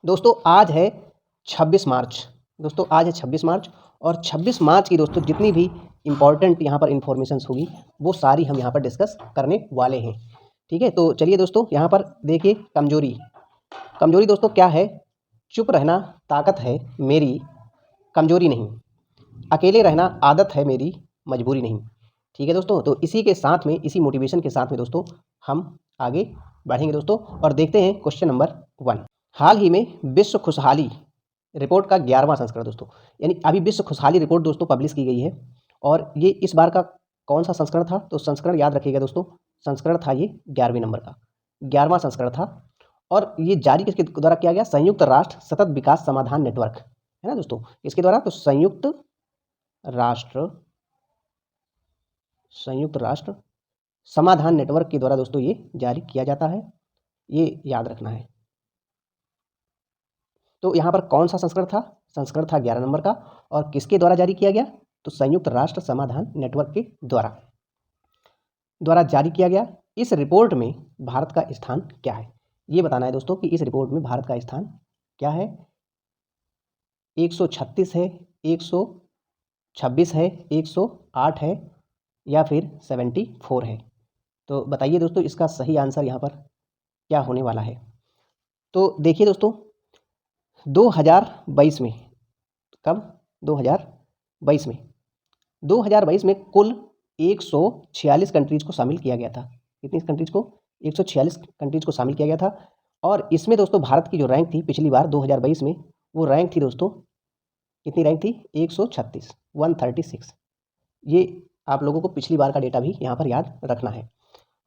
दोस्तों आज है 26 मार्च। दोस्तों आज है 26 मार्च और 26 मार्च की दोस्तों जितनी भी इम्पॉर्टेंट यहाँ पर इन्फॉर्मेशंस होगी वो सारी हम यहाँ पर डिस्कस करने वाले हैं। ठीक है, तो चलिए दोस्तों यहाँ पर देखिए कमजोरी दोस्तों क्या है। चुप रहना ताकत है मेरी, कमजोरी नहीं। अकेले रहना आदत है मेरी, मजबूरी नहीं। ठीक है दोस्तों, तो इसी के साथ में, इसी मोटिवेशन के साथ में दोस्तों हम आगे बढ़ेंगे दोस्तों और देखते हैं क्वेश्चन नंबर 1। हाल ही में विश्व खुशहाली रिपोर्ट का 11वां संस्करण दोस्तों, यानी अभी विश्व खुशहाली रिपोर्ट दोस्तों पब्लिश की गई है और ये इस बार का कौन सा संस्करण था, तो संस्करण याद रखिएगा दोस्तों, संस्करण था ये 11वें नंबर का, 11वां संस्करण था। और ये जारी किसके द्वारा किया गया? संयुक्त राष्ट्र सतत विकास समाधान नेटवर्क, है ना दोस्तों, इसके द्वारा। तो संयुक्त राष्ट्र समाधान नेटवर्क के द्वारा दोस्तों ये जारी किया जाता है, ये याद रखना है। तो यहाँ पर कौन सा संस्करण था? संस्करण था 11 नंबर का और किसके द्वारा जारी किया गया? तो संयुक्त राष्ट्र समाधान नेटवर्क के द्वारा जारी किया गया। इस रिपोर्ट में भारत का स्थान क्या है, ये बताना है दोस्तों कि इस रिपोर्ट में भारत का स्थान क्या है। 136 है, 126 है, 108 है या फिर 74 है? तो बताइए दोस्तों इसका सही आंसर यहाँ पर क्या होने वाला है। तो देखिए दोस्तों 2022 में, कब? 2022 में कुल 146 कंट्रीज को शामिल किया गया था। कितनी कंट्रीज को? 146 कंट्रीज को शामिल किया गया था। और इसमें दोस्तों भारत की जो रैंक थी पिछली बार 2022 में, वो रैंक थी दोस्तों, कितनी रैंक थी? 136, 136। ये आप लोगों को पिछली बार का डेटा भी यहाँ पर याद रखना है।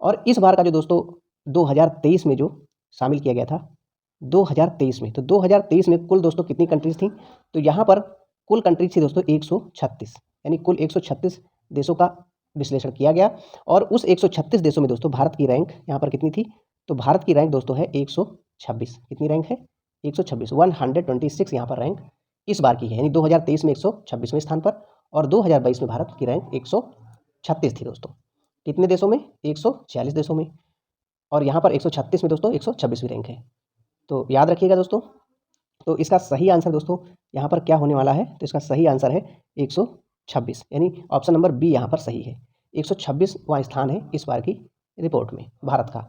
और इस बार का जो दोस्तों 2023 में जो शामिल किया गया था 2023 में, तो 2023 में कुल दोस्तों कितनी कंट्रीज थी? तो यहाँ पर कुल कंट्रीज थी दोस्तों 136, यानी कुल 136 देशों का विश्लेषण किया गया। और उस 136 देशों में दोस्तों भारत की रैंक यहाँ पर कितनी थी? तो भारत की रैंक दोस्तों है 126। कितनी रैंक है? 126, 126 यहाँ पर रैंक इस बार की है, यानी 2023 में 126वें स्थान पर और 2022 में भारत की रैंक 136 थी दोस्तों। कितने देशों में? 146 देशों में। और यहाँ पर 136 में दोस्तों 126वीं रैंक है, तो याद रखिएगा दोस्तों। तो इसका सही आंसर दोस्तों यहाँ पर क्या होने वाला है? तो इसका सही आंसर है 126, यानी ऑप्शन नंबर बी यहाँ पर सही है। 126वां स्थान है इस बार की रिपोर्ट में भारत का।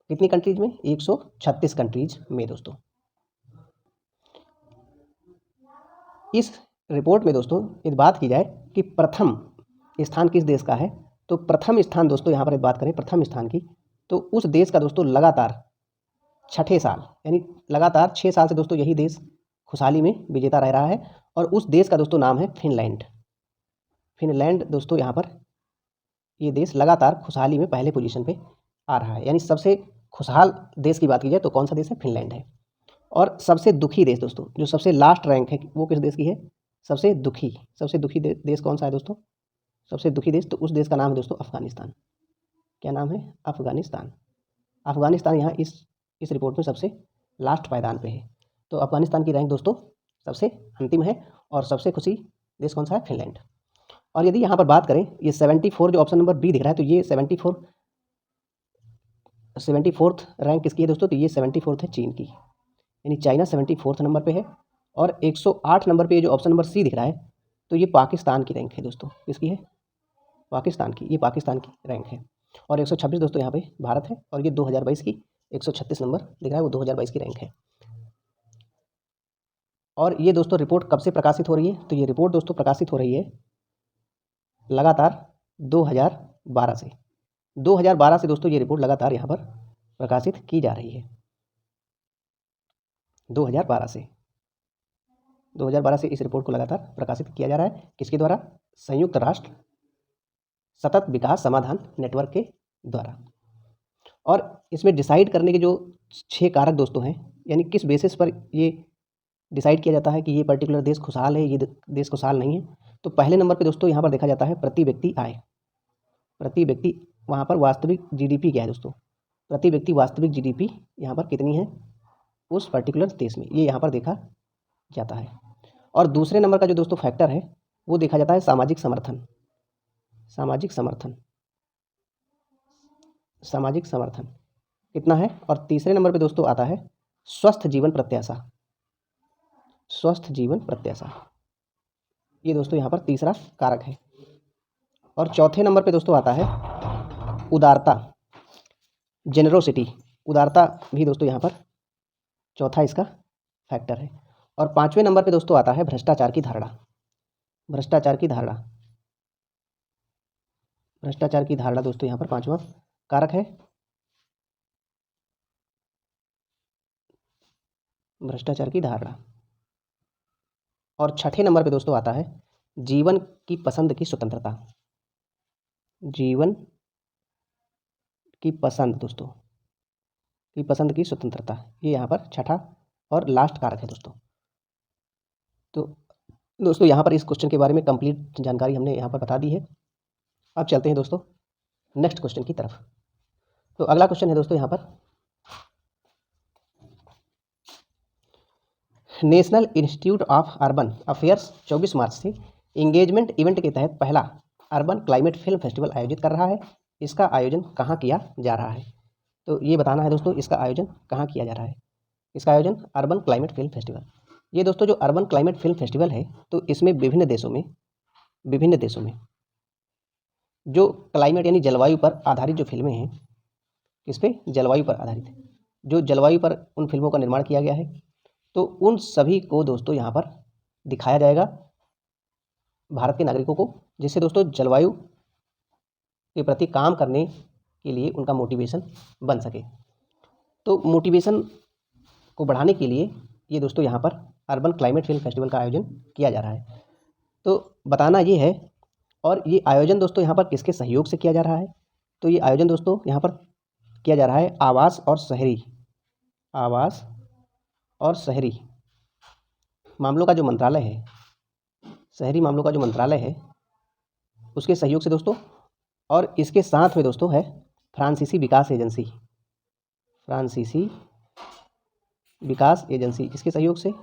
कितनी कंट्रीज में? 136 कंट्रीज में दोस्तों। इस रिपोर्ट में दोस्तों यदि बात की जाए कि प्रथम स्थान किस देश का है, तो प्रथम स्थान दोस्तों यहाँ पर बात करें प्रथम स्थान की, तो उस देश का दोस्तों लगातार छठे साल, यानी लगातार 6 साल से दोस्तों यही देश खुशहाली में विजेता रह रहा है और उस देश का दोस्तों नाम है फिनलैंड। फिनलैंड दोस्तों यहाँ पर ये देश लगातार खुशहाली में पहले पोजीशन पे आ रहा है, यानी सबसे खुशहाल देश की बात की जाए तो कौन सा देश है? फिनलैंड है। और सबसे दुखी देश दोस्तों, जो सबसे लास्ट रैंक है वो किस देश की है? सबसे दुखी देश कौन सा है दोस्तों? सबसे दुखी देश, तो उस देश का नाम है दोस्तों अफगानिस्तान। क्या नाम है? अफगानिस्तान। अफगानिस्तान यहाँ इस रिपोर्ट में सबसे लास्ट पायदान पे है, तो अफगानिस्तान की रैंक दोस्तों सबसे अंतिम है और सबसे खुशी देश कौन सा है? फिनलैंड। और यदि यहाँ पर बात करें ये 74 जो ऑप्शन नंबर बी दिख रहा है, तो ये 74th रैंक किसकी है दोस्तों? तो ये 74th है चीन की, यानी चाइना 74th नंबर पे है। और 108 नंबर पे जो ऑप्शन नंबर सी दिख रहा है, तो ये पाकिस्तान की रैंक है दोस्तों। किसकी है? पाकिस्तान की, ये पाकिस्तान की रैंक है। और 126 दोस्तों यहाँ पे भारत है और ये 2022 की 136 नंबर दिख रहा है, वो 2022 की रैंक है। और ये दोस्तों रिपोर्ट कब से प्रकाशित हो रही है? तो ये रिपोर्ट दोस्तों प्रकाशित हो रही है लगातार 2012 से। 2012 से दोस्तों ये रिपोर्ट लगातार यहाँ पर प्रकाशित की जा रही है। 2012 से इस रिपोर्ट को लगातार प्रकाशित किया जा रहा है। किसके द्वारा? संयुक्त राष्ट्र सतत विकास समाधान नेटवर्क के द्वारा। और इसमें डिसाइड करने के जो 6 कारक दोस्तों हैं, यानी किस बेसिस पर ये डिसाइड किया जाता है कि ये पर्टिकुलर देश खुशहाल है, ये देश खुशहाल नहीं है। तो पहले नंबर पे दोस्तों यहाँ पर देखा जाता है प्रति व्यक्ति आय, प्रति व्यक्ति, वहाँ पर वास्तविक जीडीपी क्या है दोस्तों? प्रति व्यक्ति वास्तविक जीडीपी यहाँ पर कितनी है उस पर्टिकुलर देश में, ये यहाँ पर देखा जाता है। और दूसरे नंबर का जो दोस्तों फैक्टर है वो देखा जाता है सामाजिक समर्थन। सामाजिक समर्थन कितना है? और तीसरे नंबर पे दोस्तों आता है स्वस्थ जीवन प्रत्याशा। स्वस्थ जीवन प्रत्याशा, ये दोस्तों यहाँ पर तीसरा कारक है। और चौथे नंबर पे दोस्तों आता है उदारता, जेनरोसिटी, उदारता भी दोस्तों यहाँ पर चौथा इसका फैक्टर है। और पाँचवें नंबर पे दोस्तों आता है भ्रष्टाचार की धारणा, भ्रष्टाचार की धारणा, भ्रष्टाचार की धारणा दोस्तों यहाँ पर पांचवा कारक है, भ्रष्टाचार की धारणा। और छठे नंबर पे दोस्तों आता है जीवन की पसंद की स्वतंत्रता, जीवन की पसंद दोस्तों, की पसंद की स्वतंत्रता, ये यहाँ पर छठा और लास्ट कारक है दोस्तों। तो दोस्तों यहाँ पर इस क्वेश्चन के बारे में कंप्लीट जानकारी हमने यहाँ पर बता दी है। अब चलते हैं दोस्तों नेक्स्ट क्वेश्चन की तरफ। तो अगला क्वेश्चन है दोस्तों यहाँ पर, national institute of urban affairs 24 मार्च से इंगेजमेंट इवेंट के तहत पहला अर्बन क्लाइमेट फिल्म फेस्टिवल आयोजित कर रहा है। इसका आयोजन कहाँ किया जा रहा है? तो ये बताना है दोस्तों, इसका आयोजन कहाँ किया जा रहा है। इसका आयोजन अर्बन क्लाइमेट फिल्म फेस्टिवल, ये दोस्तों जो अर्बन क्लाइमेट फिल्म फेस्टिवल है, तो इसमें विभिन्न देशों में जो क्लाइमेट यानी जलवायु पर आधारित जो फिल्में हैं, इस पर जलवायु पर आधारित जो जलवायु पर उन फिल्मों का निर्माण किया गया है, तो उन सभी को दोस्तों यहाँ पर दिखाया जाएगा भारत के नागरिकों को, जिससे दोस्तों जलवायु के प्रति काम करने के लिए उनका मोटिवेशन बन सके। तो मोटिवेशन को बढ़ाने के लिए ये दोस्तों यहाँ पर अर्बन क्लाइमेट फिल्म फेस्टिवल का आयोजन किया जा रहा है। तो बताना ये है, और ये आयोजन दोस्तों यहाँ पर किसके सहयोग से किया जा रहा है? तो ये आयोजन दोस्तों यहाँ पर किया जा रहा है आवास और शहरी मामलों का जो मंत्रालय है, शहरी मामलों का जो मंत्रालय है, उसके सहयोग से दोस्तों। और इसके साथ में दोस्तों है फ्रांसीसी विकास एजेंसी, इसके सहयोग से।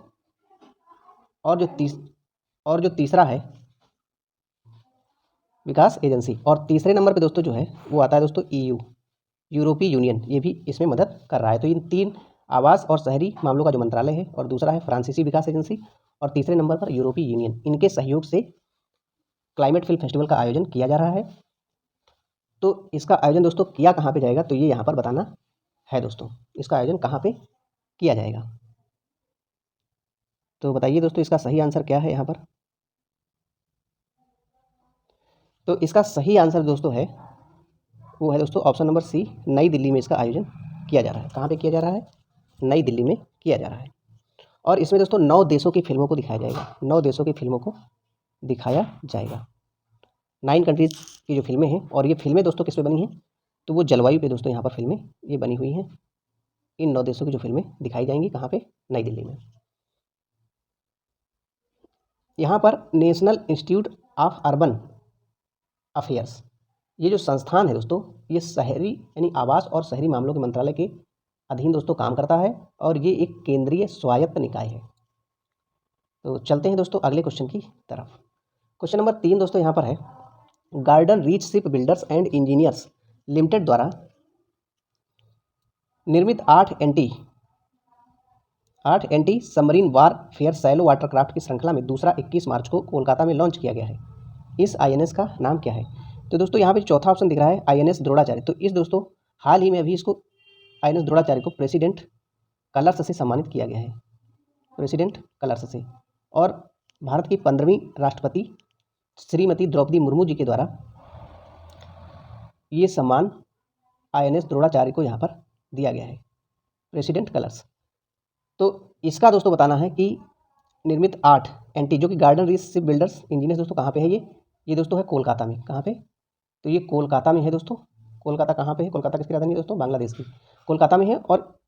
और जो तीसरा है विकास एजेंसी। और तीसरे नंबर पे दोस्तों जो है वो आता है दोस्तों EU, यूरोपीय यूनियन, ये भी इसमें मदद कर रहा है। तो इन तीन, आवास और शहरी मामलों का जो मंत्रालय है, और दूसरा है फ्रांसीसी विकास एजेंसी, और तीसरे नंबर पर यूरोपीय यूनियन, इनके सहयोग से क्लाइमेट फिल्म फेस्टिवल का आयोजन किया जा रहा है। तो इसका आयोजन दोस्तों किया कहाँ पे जाएगा? तो ये यहाँ पर बताना है दोस्तों, इसका आयोजन कहाँ पे किया जाएगा। तो बताइए दोस्तों इसका सही आंसर क्या है यहाँ पर? तो इसका सही आंसर दोस्तों है, वो है दोस्तों ऑप्शन नंबर सी, नई दिल्ली में इसका आयोजन किया जा रहा है। कहाँ पे किया जा रहा है? नई दिल्ली में किया जा रहा है। और इसमें दोस्तों 9 देशों की फिल्मों को दिखाया जाएगा, 9 देशों की फिल्मों को दिखाया जाएगा। 9 कंट्रीज़ की जो फिल्में हैं, और ये फिल्में दोस्तों किस पे बनी हैं? तो वो जलवायु पे दोस्तों यहाँ पर फिल्में ये बनी हुई हैं। इन 9 देशों की जो फिल्में दिखाई जाएंगी कहाँ पे? नई दिल्ली में। यहाँ पर national institute of urban affairs, ये जो संस्थान है दोस्तों, ये शहरी यानी आवास और शहरी मामलों के मंत्रालय के अधीन दोस्तों काम करता है, और ये एक केंद्रीय स्वायत्त निकाय है। तो चलते हैं दोस्तों अगले क्वेश्चन की तरफ। क्वेश्चन नंबर 3 दोस्तों यहाँ पर है, Garden Reach Ship Builders and Engineers Limited द्वारा निर्मित 8 anti submarine warfare shallow watercraft की श्रृंखला में दूसरा 21 मार्च को कोलकाता में लॉन्च किया गया है। इस INS का नाम क्या है? तो दोस्तों यहाँ पे चौथा ऑप्शन दिख रहा है INS द्रोणाचार्य। तो इस दोस्तों हाल ही में अभी इसको INS द्रोणाचार्य को प्रेसिडेंट कलर्स से सम्मानित किया गया है, प्रेसिडेंट कलर्स से। और भारत की 15वीं राष्ट्रपति श्रीमती द्रौपदी मुर्मू जी के द्वारा ये सम्मान INS द्रोणाचार्य को यहाँ पर दिया गया है, प्रेसिडेंट कलर्स। तो इसका दोस्तों बताना है कि निर्मित 8 एंटी, जो कि garden Reach Ship builders engineers दोस्तों कहाँ पे है? ये दोस्तों है कोलकाता में। कहाँ पे? तो ये कोलकाता में है दोस्तों। कोलकाता कहाँ पे है? कोलकाता किसकी राजधानी है दोस्तों? बांग्लादेश की। कोलकाता में है। और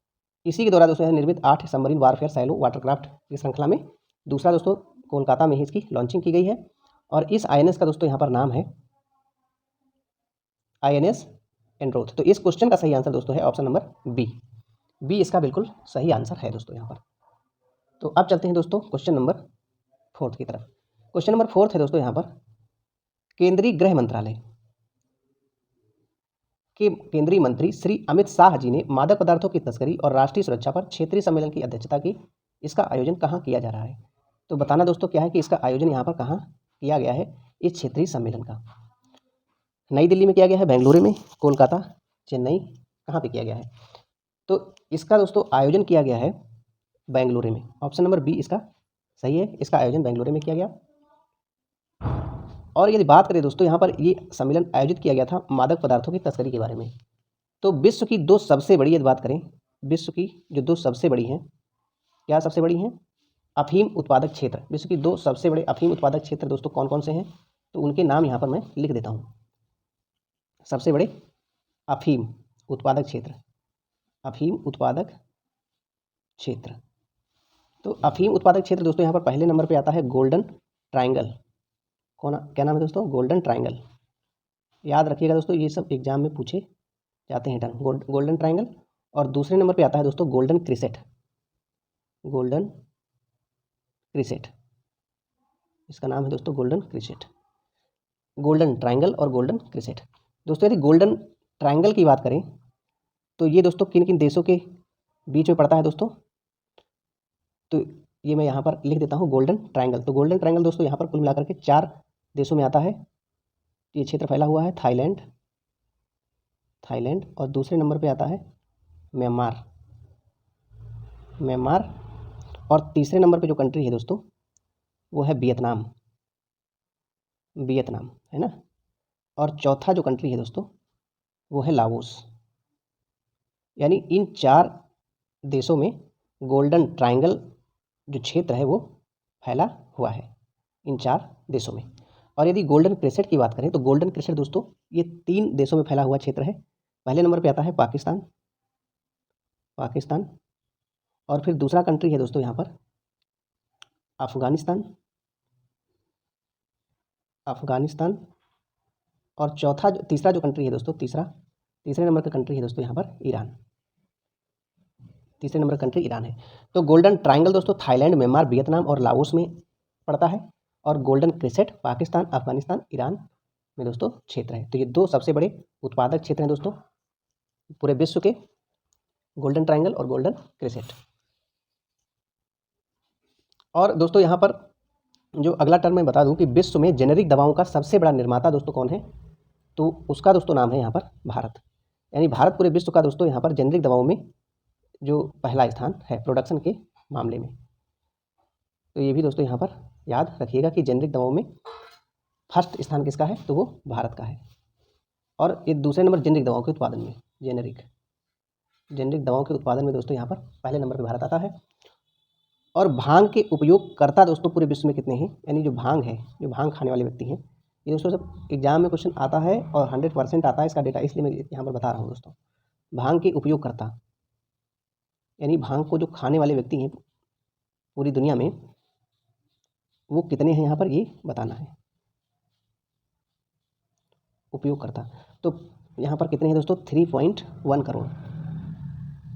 इसी के द्वारा दोस्तों है निर्मित 8 सबमरीन वारफेयर सैलो वाटरक्राफ्ट की श्रृंखला में दूसरा दोस्तों कोलकाता में ही इसकी लॉन्चिंग की गई है। और इस INS का दोस्तों यहाँ पर नाम है INS एंड्रोथ। तो इस क्वेश्चन का सही आंसर दोस्तों है ऑप्शन नंबर बी, इसका बिल्कुल सही आंसर है दोस्तों यहाँ पर। तो अब चलते हैं दोस्तों क्वेश्चन नंबर 4 की तरफ। क्वेश्चन नंबर 4 है दोस्तों यहाँ पर, केंद्रीय गृह मंत्रालय के केंद्रीय मंत्री श्री अमित शाह जी ने मादक पदार्थों की तस्करी और राष्ट्रीय सुरक्षा पर क्षेत्रीय सम्मेलन की अध्यक्षता की। इसका आयोजन कहाँ किया जा रहा है? तो बताना दोस्तों क्या है कि इसका आयोजन यहाँ पर कहाँ किया गया है, इस क्षेत्रीय सम्मेलन का। नई दिल्ली में किया गया है, बेंगलुरु में, कोलकाता, चेन्नई, कहाँ पे किया गया है? तो इसका दोस्तों आयोजन किया गया है बेंगलुरु में। ऑप्शन नंबर बी इसका सही है, इसका आयोजन बेंगलुरु में किया गया। और यदि बात करें दोस्तों यहाँ पर ये सम्मेलन आयोजित किया गया था मादक पदार्थों की तस्करी के बारे में। तो विश्व की दो सबसे बड़ी, यदि बात करें विश्व की जो दो सबसे बड़ी हैं, क्या सबसे बड़ी हैं? अफीम उत्पादक क्षेत्र। विश्व की दो सबसे बड़े अफीम उत्पादक क्षेत्र दोस्तों कौन कौन से हैं? तो उनके नाम यहाँ पर मैं लिख देता हूँ। सबसे बड़े अफीम उत्पादक क्षेत्र, अफीम उत्पादक क्षेत्र। तो अफीम उत्पादक क्षेत्र दोस्तों यहाँ पर पहले नंबर पे आता है गोल्डन ट्रायंगल। क्या नाम है दोस्तों? Golden triangle. याद रखिएगा दोस्तों, ये सब एग्जाम में पूछे जाते हैं टर्म, गोल्डन ट्रायंगल। और दूसरे नंबर पे आता है दोस्तों गोल्डन क्रिसेट, गोल्डन क्रिसेट, इसका नाम है दोस्तों गोल्डन क्रिसेट। गोल्डन ट्रायंगल और गोल्डन क्रिसेट। दोस्तों यदि गोल्डन ट्रायंगल की बात करें तो ये दोस्तों किन किन देशों के बीच में पड़ता है दोस्तों? तो ये मैं यहाँ पर लिख देता हूँ गोल्डन ट्रायंगल। तो गोल्डन ट्रायंगल दोस्तों यहाँ पर कुल मिलाकर के 4 देशों में आता है। ये क्षेत्र फैला हुआ है थाईलैंड, और दूसरे नंबर पे आता है म्यांमार, और तीसरे नंबर पे जो कंट्री है दोस्तों वो है वियतनाम, है ना। और चौथा जो कंट्री है दोस्तों वो है लाओस। यानी इन 4 देशों में गोल्डन ट्रायंगल जो क्षेत्र है वो फैला हुआ है, इन 4 देशों में। और यदि गोल्डन क्रिसेट की बात करें तो गोल्डन क्रिसेट दोस्तों ये 3 देशों में फैला हुआ क्षेत्र है। पहले नंबर पे आता है पाकिस्तान, और फिर दूसरा कंट्री है दोस्तों यहाँ पर अफगानिस्तान, और तीसरा जो कंट्री है दोस्तों, तीसरे नंबर का कंट्री है दोस्तों यहाँ पर ईरान। तीसरे नंबर का कंट्री ईरान है। तो गोल्डन ट्रायंगल दोस्तों थाईलैंड, म्यांमार, वियतनाम और लाओस में पड़ता है, और गोल्डन क्रिसेट पाकिस्तान, अफगानिस्तान, ईरान में दोस्तों क्षेत्र है। तो ये 2 सबसे बड़े उत्पादक क्षेत्र हैं दोस्तों पूरे विश्व के, गोल्डन ट्रायंगल और गोल्डन क्रिसेट। और दोस्तों यहाँ पर जो अगला टर्म मैं बता दूं कि विश्व में जेनेरिक दवाओं का सबसे बड़ा निर्माता दोस्तों कौन है? तो उसका दोस्तों नाम है यहाँ पर भारत। यानी भारत पूरे विश्व का दोस्तों यहाँ पर जेनेरिक दवाओं में जो पहला स्थान है प्रोडक्शन के मामले में। तो ये भी दोस्तों यहाँ पर याद रखिएगा कि जेनेरिक दवाओं में फर्स्ट स्थान किसका है? तो वो भारत का है। और ये दूसरे नंबर जेनेरिक दवाओं के उत्पादन में, जेनेरिक दवाओं के उत्पादन में दोस्तों यहाँ पर पहले नंबर पर भारत आता है। और भांग के उपयोगकर्ता दोस्तों पूरे विश्व में कितने हैं? यानी जो भांग है, जो भांग खाने वाले व्यक्ति हैं, ये दोस्तों सब एग्जाम में क्वेश्चन आता है और 100% आता है इसका डेटा, इसलिए मैं यहाँ पर बता रहा हूँ दोस्तों। भांग के उपयोगकर्ता यानी भांग को जो खाने वाले व्यक्ति हैं पूरी दुनिया में, वो कितने हैं यहाँ पर ये बताना है। उपयोगकर्ता तो यहाँ पर कितने हैं दोस्तों? 3.1 करोड़।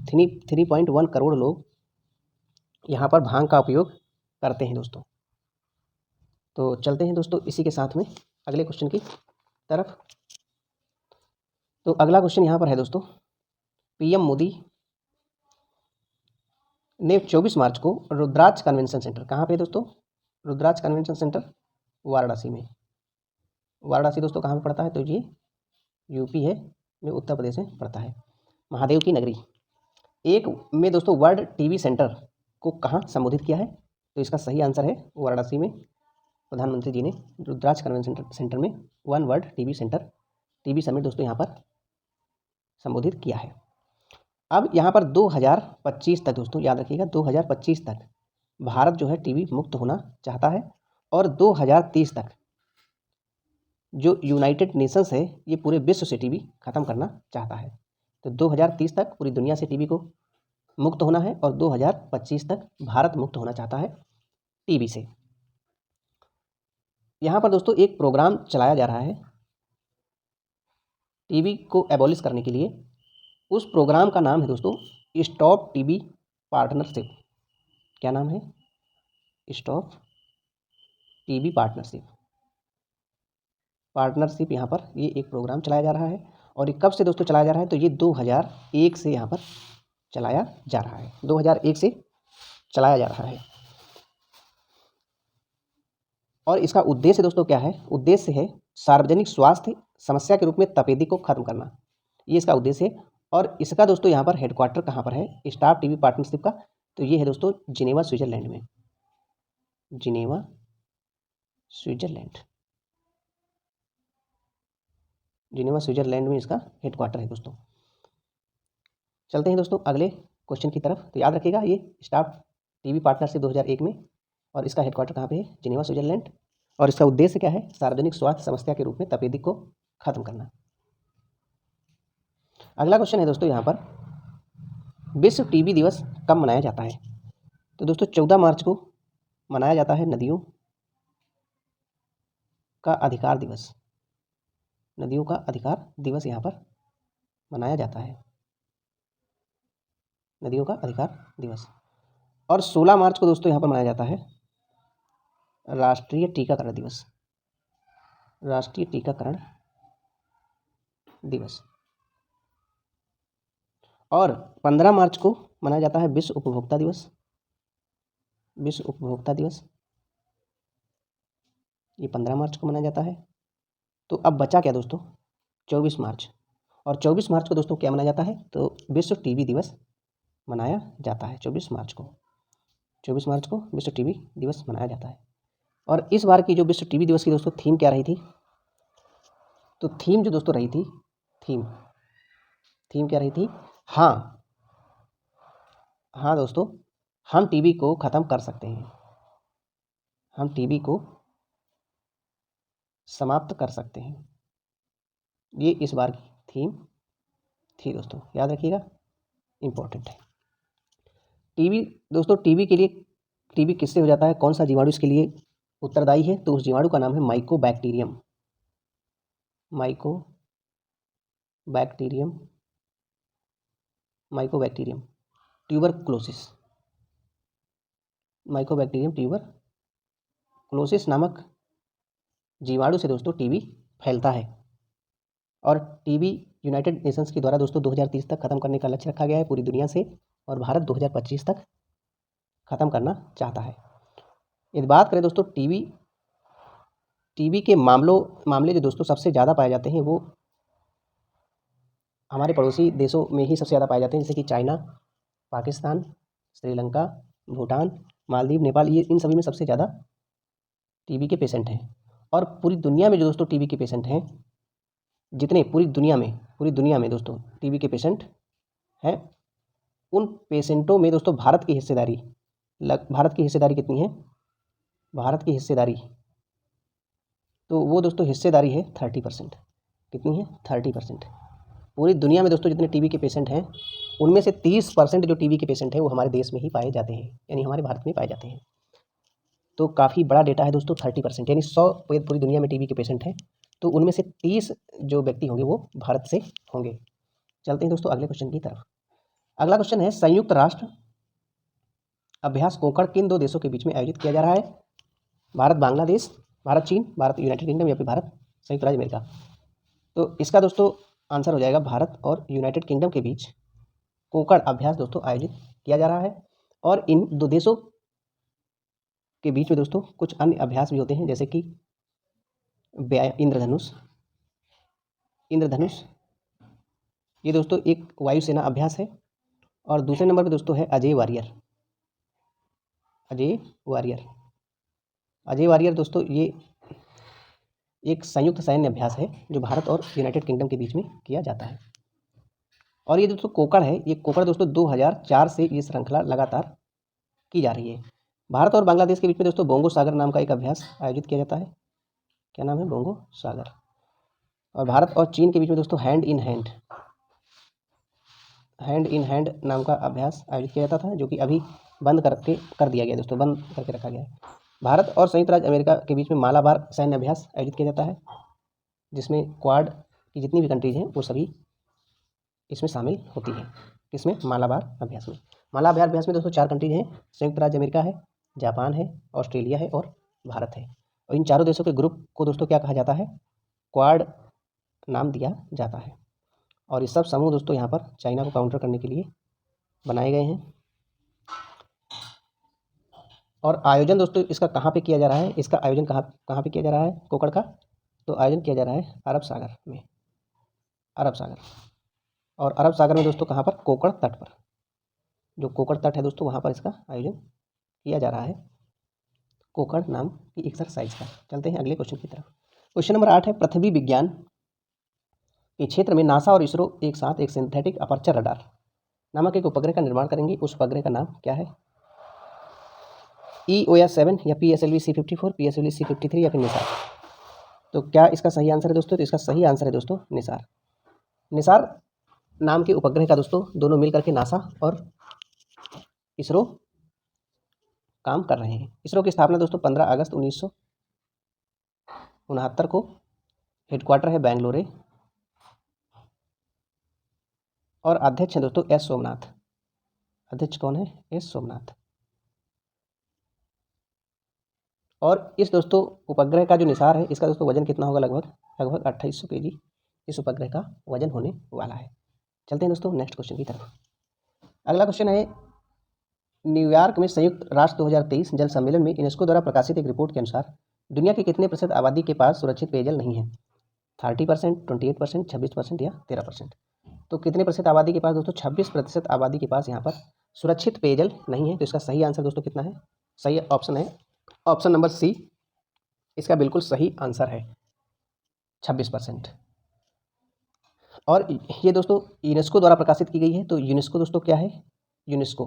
3.1 करोड़ लोग यहाँ पर भांग का उपयोग करते हैं दोस्तों। तो चलते हैं दोस्तों इसी के साथ में अगले क्वेश्चन की तरफ। तो अगला क्वेश्चन यहाँ पर है दोस्तों, पीएम मोदी ने 24 मार्च को रुद्राक्ष कन्वेंशन सेंटर, कहाँ पे दोस्तों? रुद्राक्ष कन्वेंशन सेंटर वाराणसी में। वाराणसी दोस्तों कहाँ पे पड़ता है? तो ये यूपी है, में उत्तर प्रदेश में पड़ता है, महादेव की नगरी। एक में दोस्तों वर्ल्ड टीबी सेंटर को कहाँ संबोधित किया है? तो इसका सही आंसर है वाराणसी में प्रधानमंत्री जी ने रुद्राक्ष कन्वेंशन सेंटर में 1 world TB centre, TB summit दोस्तों यहाँ पर संबोधित किया है। अब यहाँ पर 2025 तक दोस्तों याद रखिएगा, 2025 तक भारत जो है टीबी मुक्त होना चाहता है, और 2030 तक जो यूनाइटेड नेशंस है ये पूरे विश्व से टीबी खत्म करना चाहता है। तो 2030 तक पूरी दुनिया से टीबी को मुक्त होना है, और 2025 तक भारत मुक्त होना चाहता है टीबी से। यहाँ पर दोस्तों एक प्रोग्राम चलाया जा रहा है टीबी को एबॉलिश करने के लिए। उस प्रोग्राम का नाम है दोस्तों स्टॉप टीबी पार्टनरशिप। क्या नाम है? स्टॉप टीबी पार्टनरशिप यहाँ पर ये एक प्रोग्राम चलाया जा रहा है। और ये कब से दोस्तों चलाया जा रहा है? तो ये 2001 से यहाँ पर चलाया जा रहा है, 2001 से चलाया जा रहा है। और इसका उद्देश्य दोस्तों क्या है? उद्देश्य है सार्वजनिक स्वास्थ्य समस्या के रूप में तपेदिक को खत्म करना, ये इसका उद्देश्य है। और इसका दोस्तों यहाँ पर हेडक्वार्टर कहाँ पर है स्टाफ टीबी पार्टनरशिप का? तो ये है दोस्तों जिनेवा स्विट्जरलैंड में, जिनेवा स्विट्जरलैंड, जिनेवा स्विट्जरलैंड में इसका हेडक्वार्टर है दोस्तों। चलते हैं दोस्तों अगले क्वेश्चन की तरफ। तो याद रखिएगा ये स्टाफ टीबी पार्टनरशिप 2001 में, और इसका हेडक्वार्टर कहाँ पे है? Geneva Switzerland. और इसका उद्देश्य क्या है? सार्वजनिक स्वास्थ्य समस्या के रूप में तपेदिक को खत्म करना। अगला क्वेश्चन है दोस्तों यहाँ पर, विश्व टीबी दिवस कब मनाया जाता है? तो दोस्तों 14 मार्च को मनाया जाता है नदियों का अधिकार दिवस, नदियों का अधिकार दिवस यहाँ पर मनाया जाता है, नदियों का अधिकार दिवस। और 16 मार्च को दोस्तों यहाँ पर मनाया जाता है राष्ट्रीय टीकाकरण दिवस, राष्ट्रीय टीकाकरण दिवस। और 15 मार्च को मनाया जाता है विश्व उपभोक्ता दिवस, विश्व उपभोक्ता दिवस, ये 15 मार्च को मनाया जाता है। तो अब बचा क्या दोस्तों? 24 मार्च। और 24 मार्च को दोस्तों क्या मनाया जाता है? तो विश्व टीबी दिवस मनाया जाता है 24 मार्च को, 24 मार्च को विश्व टीबी दिवस मनाया जाता है। और इस बार की जो विश्व टीबी दिवस की दोस्तों थीम क्या रही थी? तो थीम जो दोस्तों रही थी, थीम क्या रही थी? हाँ दोस्तों, हम टीबी को ख़त्म कर सकते हैं, हम टीबी को समाप्त कर सकते हैं, ये इस बार की थीम थी दोस्तों, याद रखिएगा, इम्पोर्टेंट है। टीबी दोस्तों, टीबी के लिए, टीबी किससे हो जाता है, कौन सा जीवाणु इसके लिए उत्तरदायी है? तो उस जीवाणु का नाम है Mycobacterium, Mycobacterium, Mycobacterium tuberculosis, Mycobacterium tuberculosis नामक जीवाणु से दोस्तों टीबी फैलता है। और टीबी यूनाइटेड नेशंस के द्वारा दोस्तों 2030 तक खत्म करने का लक्ष्य रखा गया है पूरी दुनिया से, और भारत 2025 तक खत्म करना चाहता है। यदि बात करें दोस्तों टीबी के मामले जो दोस्तों सबसे ज़्यादा पाए जाते हैं वो हमारे पड़ोसी देशों में ही सबसे ज़्यादा पाए जाते हैं, जैसे कि चाइना, पाकिस्तान, श्रीलंका, भूटान, मालदीव, नेपाल, ये इन सभी में सबसे ज़्यादा टीबी के पेशेंट हैं। और पूरी दुनिया में जो दोस्तों टीबी के पेशेंट हैं, जितने पूरी दुनिया में दोस्तों टीबी के पेशेंट हैं, उन पेशेंटों में दोस्तों भारत की हिस्सेदारी कितनी है? भारत की हिस्सेदारी, तो वो दोस्तों हिस्सेदारी है 30%। कितनी है? 30%। पूरी दुनिया में दोस्तों जितने टीबी के पेशेंट हैं, उनमें से 30% जो टीबी के पेशेंट हैं वो हमारे देश में ही पाए जाते हैं, यानी हमारे भारत में पाए जाते हैं। तो काफ़ी बड़ा डेटा है दोस्तों, 30%, यानी 100 पूरी दुनिया में टीबी के पेशेंट हैं, तो उनमें से 30 जो व्यक्ति होंगे वो भारत से होंगे। चलते हैं दोस्तों अगले क्वेश्चन की तरफ। अगला क्वेश्चन है, संयुक्त राष्ट्र अभ्यास कोंकण किन 2 देशों के बीच में आयोजित किया जा रहा है? भारत बांग्लादेश, भारत चीन, भारत यूनाइटेड किंगडम, या फिर भारत संयुक्त राज्य अमेरिका। तो इसका दोस्तों आंसर हो जाएगा भारत और यूनाइटेड किंगडम के बीच कोंकण अभ्यास दोस्तों आयोजित किया जा रहा है। और इन 2 देशों के बीच में दोस्तों कुछ अन्य अभ्यास भी होते हैं, जैसे कि इंद्रधनुष, ये दोस्तों एक वायुसेना अभ्यास है। और दूसरे नंबर पे दोस्तों है अजय वारियर दोस्तों, ये एक संयुक्त सैन्य अभ्यास है जो भारत और यूनाइटेड किंगडम के बीच में किया जाता है। और ये दोस्तों कोंकण है, ये कोंकण दोस्तों 2004 से ये श्रृंखला लगातार की जा रही है। भारत और बांग्लादेश के बीच में दोस्तों बोंगो सागर नाम का एक अभ्यास आयोजित किया जाता है। क्या नाम है? बोंगो सागर। और भारत और चीन के बीच में दोस्तों हैंड इन हैंड नाम का अभ्यास आयोजित किया जाता था, जो कि अभी बंद कर दिया गया दोस्तों, बंद करके रखा गया है। भारत और संयुक्त राज्य अमेरिका के बीच में मालाबार सैन्य अभ्यास आयोजित किया जाता है, जिसमें क्वाड की जितनी भी कंट्रीज हैं वो सभी इसमें शामिल होती हैं। किसमें? मालाबार अभ्यास में। मालाबार अभ्यास में दोस्तों 4 कंट्रीज हैं, संयुक्त राज्य अमेरिका है, जापान है, ऑस्ट्रेलिया है और भारत है। और इन चारों देशों के ग्रुप को दोस्तों क्या कहा जाता है? क्वाड नाम दिया जाता है। और ये सब समूह दोस्तों यहाँ पर चाइना को काउंटर करने के लिए बनाए गए हैं। और आयोजन दोस्तों इसका कहाँ पे किया जा रहा है, इसका आयोजन कहाँ कहाँ पे किया जा रहा है कोकड़ का, तो आयोजन किया जा रहा है अरब सागर में, अरब सागर। और अरब सागर में दोस्तों कहाँ पर, कोकड़ तट पर, जो कोकड़ तट है दोस्तों वहाँ पर इसका आयोजन किया जा रहा है कोकड़ नाम की एक्सरसाइज का। चलते हैं अगले क्वेश्चन की तरफ। क्वेश्चन नंबर 8 है, पृथ्वी विज्ञान के क्षेत्र में नासा और इसरो एक साथ एक सिंथेटिक अपर्चर रडार नामक एक उपग्रह का निर्माण करेंगे, उस उपग्रह का नाम क्या है? EOS-7 या PSLV C-54, PSLV C-53 या फिर निसार। तो क्या इसका सही आंसर है दोस्तों? तो इसका सही आंसर है दोस्तों निसार। निसार नाम के उपग्रह का दोस्तों दोनों मिल करके नासा और इसरो काम कर रहे हैं। इसरो की स्थापना दोस्तों 15 अगस्त 1969 को, हेडक्वार्टर है बेंगलुरु और अध्यक्ष हैं दोस्तों एस सोमनाथ। अध्यक्ष कौन है? एस सोमनाथ। और इस दोस्तों उपग्रह का जो निसार है इसका दोस्तों वजन कितना होगा? लगभग 2800 kg इस उपग्रह का वजन होने वाला है। चलते हैं दोस्तों नेक्स्ट क्वेश्चन की तरफ। अगला क्वेश्चन है, न्यूयॉर्क में संयुक्त राष्ट्र 2023 जल सम्मेलन में यूनेस्को द्वारा प्रकाशित एक रिपोर्ट के अनुसार दुनिया के कितने प्रतिशत आबादी के पास सुरक्षित पेयजल नहीं है? 30%, 28%, 26% या 13%? तो कितने प्रतिशत आबादी के पास दोस्तों? 26% आबादी के पास यहाँ पर सुरक्षित पेयजल नहीं है। तो इसका सही आंसर दोस्तों कितना है? सही ऑप्शन है ऑप्शन नंबर सी, इसका बिल्कुल सही आंसर है 26%। और ये दोस्तों यूनेस्को द्वारा प्रकाशित की गई है। तो यूनेस्को दोस्तों क्या है? यूनेस्को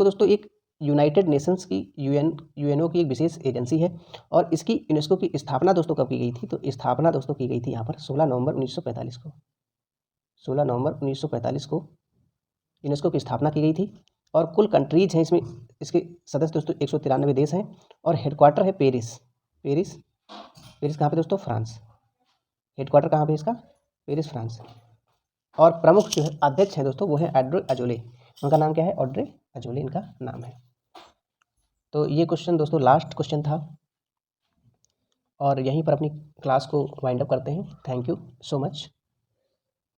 दोस्तों एक यूनाइटेड नेशंस की यूएनओ की एक विशेष एजेंसी है। और इसकी यूनेस्को की स्थापना दोस्तों कब की गई थी? तो स्थापना दोस्तों की गई थी यहाँ पर 16 नवंबर 1945 को। 16 नवंबर 1945 को यूनेस्को की स्थापना की गई थी। और कुल कंट्रीज हैं इसमें, इसके सदस्य दोस्तों 193 देश हैं। और हेडक्वार्टर है पेरिस कहाँ पे दोस्तों? फ्रांस। हेडक्वार्टर कहाँ पे इसका? Paris, France. और प्रमुख जो है अध्यक्ष हैं दोस्तों वो है ऑड्रे अजोले। उनका नाम क्या है? ऑड्रे अजोले इनका नाम है। तो ये क्वेश्चन दोस्तों लास्ट क्वेश्चन था और यहीं पर अपनी क्लास को वाइंड अप करते हैं। Thank you so much.